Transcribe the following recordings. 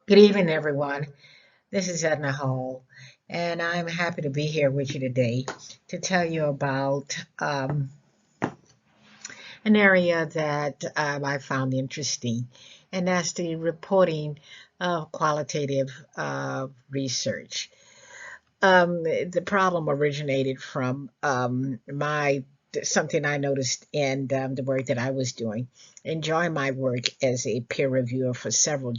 Good evening, everyone. This is Edna Hall, and I'm happy to be here with you today to tell you about an area that I found interesting, and that's the reporting of qualitative research. The problem originated from my something I noticed in the work that I was doing. Enjoying my work as a peer reviewer for several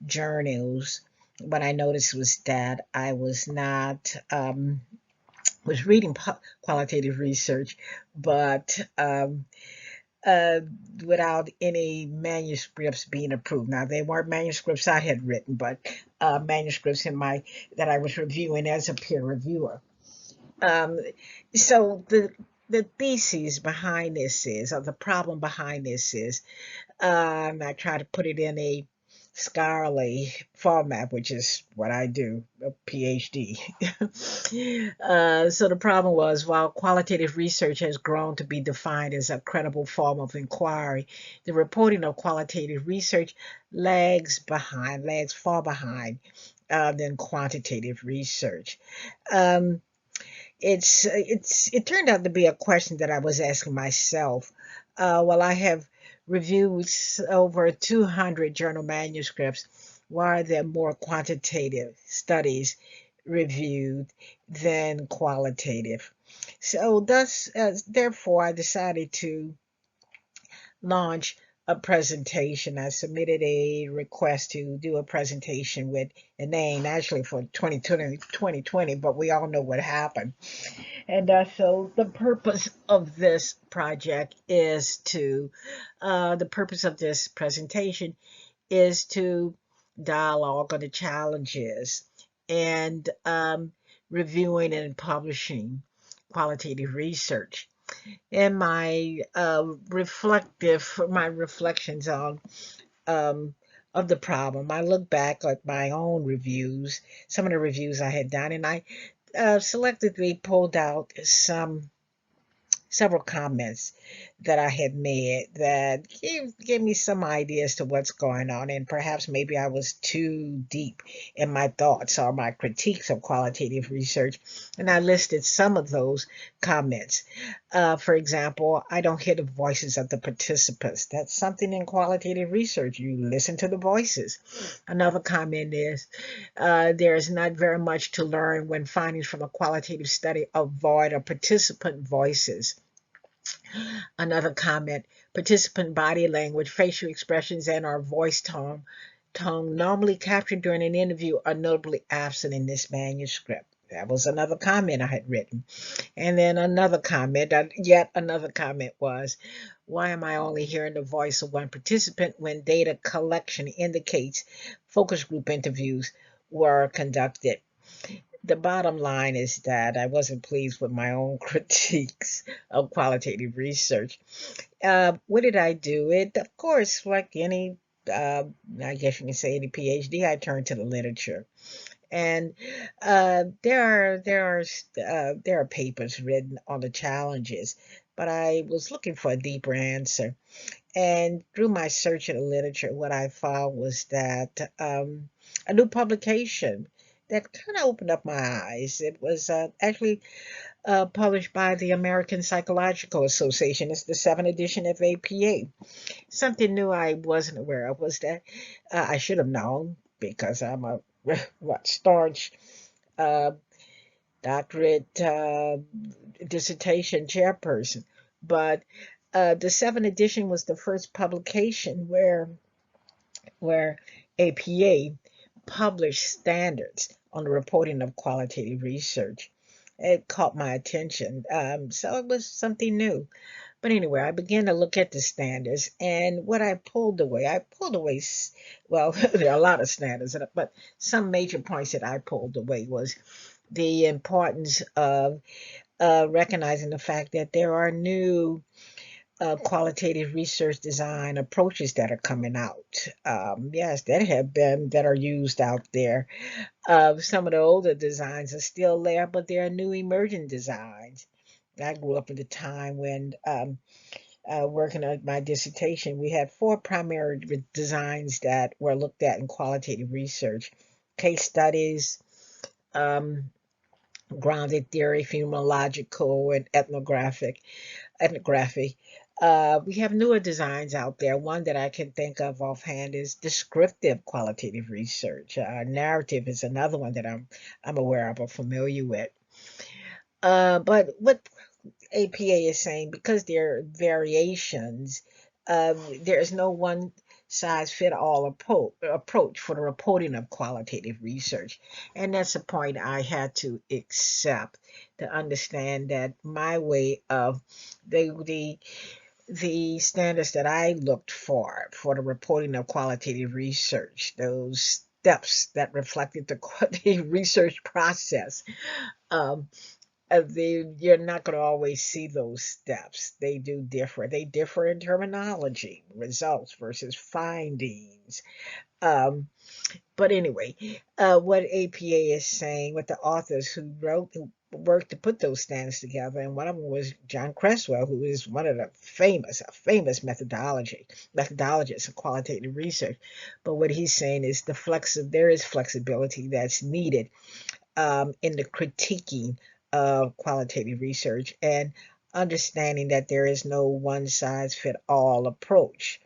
journals. What I noticed was that I was not was reading qualitative research, but uh, without any manuscripts being approved. Now, they weren't manuscripts I had written, but manuscripts in my that I was reviewing as a peer reviewer. Um, so the thesis behind this is, or the problem behind this is, I try to put it in a scholarly format, which is what I do, a PhD. So the problem was, while qualitative research has grown to be defined as a credible form of inquiry, the reporting of qualitative research lags far behind than quantitative research. Um, it turned out to be a question that I was asking myself. Well, I have reviewed over 200 journal manuscripts. Why are there more quantitative studies reviewed than qualitative? So, therefore, I decided to launch a presentation. I submitted a request to do a presentation with a name, actually for 2020, but we all know what happened. And so the purpose of this project is the purpose of this presentation is to dialogue on the challenges and reviewing and publishing qualitative research. And my reflections on um, of the problem, I look back at my own reviews, some of the reviews I had done, and I selectively pulled out several comments that I had made that gave me some ideas to what's going on, and perhaps maybe I was too deep in my thoughts or my critiques of qualitative research, and I listed some of those comments. For example, I don't hear the voices of the participants. That's something in qualitative research. You listen to the voices. Another comment is there is not very much to learn when findings from a qualitative study avoid a participant voices. Another comment, participant body language, facial expressions, and our voice tone normally captured during an interview are notably absent in this manuscript. That was another comment I had written. And then yet another comment was, why am I only hearing the voice of one participant when data collection indicates focus group interviews were conducted? The bottom line is that I wasn't pleased with my own critiques of qualitative research. What did I do? It, of course, like any, I guess you can say any PhD, I turned to the literature. And there are papers written on the challenges, but I was looking for a deeper answer. And through my search in the literature, what I found was that a new publication that kind of opened up my eyes. It was actually published by the American Psychological Association. It's the 7th edition of APA. Something new I wasn't aware of was that I should have known because I'm a staunch uh, doctorate dissertation chairperson. But the 7th edition was the first publication where APA published standards on the reporting of qualitative research. It caught my attention, so it was something new. But anyway, I began to look at the standards, and what I pulled away, well, there are a lot of standards, but some major points that I pulled away was the importance of recognizing the fact that there are new qualitative research design approaches that are coming out. Yes, that are used out there. Some of the older designs are still there, but there are new emerging designs. I grew up at a time when working on my dissertation, we had four primary designs that were looked at in qualitative research: case studies, um, grounded theory, phenomenological, and ethnography. We have newer designs out there. One that I can think of offhand is descriptive qualitative research. Narrative is another one that I'm aware of or familiar with. But what APA is saying, because there are variations, there is no one size fit all approach for the reporting of qualitative research. And that's a point I had to accept, to understand that my way of the the standards that I looked for the reporting of qualitative research, those steps that reflected the qualitative research process. Um, you're not going to always see those steps. They do differ. They differ in terminology, results versus findings. Um, but anyway, what APA is saying, what the authors who worked to put those standards together, and one of them was John Cresswell, who is one of the a famous methodologist of qualitative research. But what he's saying is there is flexibility that's needed in the critiquing of qualitative research, and understanding that there is no one size fit all approach.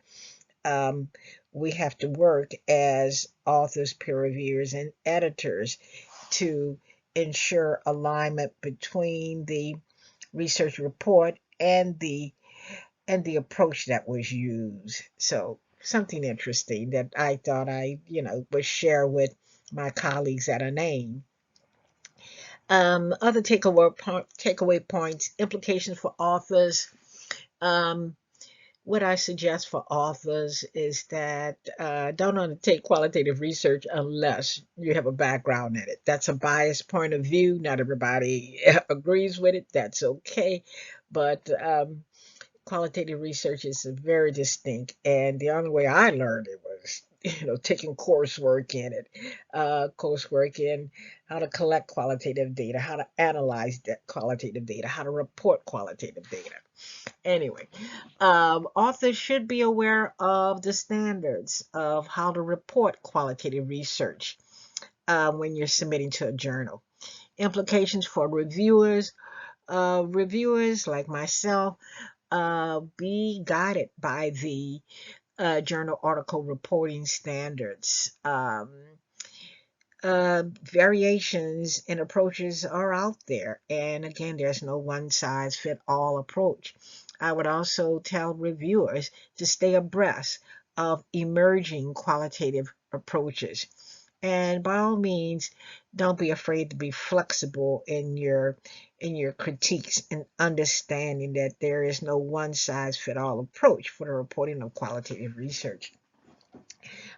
Um, we have to work as authors, peer reviewers, and editors to ensure alignment between the research report and the approach that was used. So something interesting that I thought would share with my colleagues at a name. Other takeaway points, implications for authors. Um, what I suggest for authors is that don't undertake qualitative research unless you have a background in it. That's a biased point of view. Not everybody agrees with it. That's okay. But qualitative research is very distinct, and the only way I learned it was taking coursework in it, coursework in how to collect qualitative data, how to analyze that qualitative data, how to report qualitative data. Anyway, authors should be aware of the standards of how to report qualitative research when you're submitting to a journal. Implications for reviewers. Reviewers like myself, be guided by the journal article reporting standards. Variations in approaches are out there, and again, there's no one size fit all approach. I would also tell reviewers to stay abreast of emerging qualitative approaches. And by all means, don't be afraid to be flexible in your critiques, and understanding that there is no one size fit all approach for the reporting of qualitative research.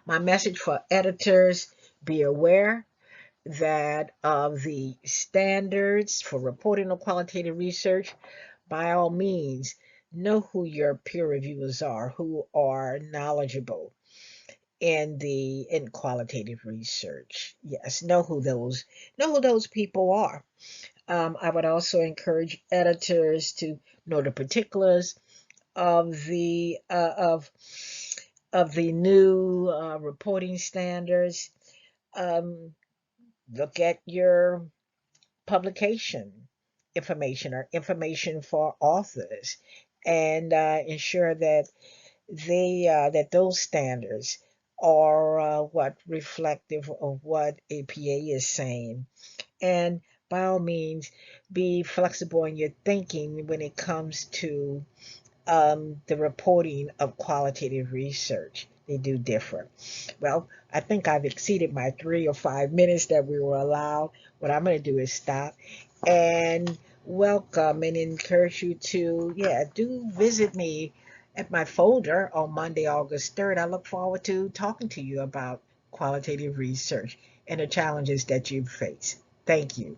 My message for editors: be aware that of the standards for reporting of qualitative research. By all means, know who your peer reviewers are, who are knowledgeable in qualitative research. Yes, know who those people are. I would also encourage editors to know the particulars of the new reporting standards. Um, Look at your publication information, or information for authors, and ensure that those standards are what reflective of what APA is saying. And by all means, be flexible in your thinking when it comes to the reporting of qualitative research. They do differ. Well, I think I've exceeded my 3 or 5 minutes that we were allowed. What I'm going to do is stop and welcome and encourage you to, do visit me at my folder on Monday, August 3rd. I look forward to talking to you about qualitative research and the challenges that you face. Thank you.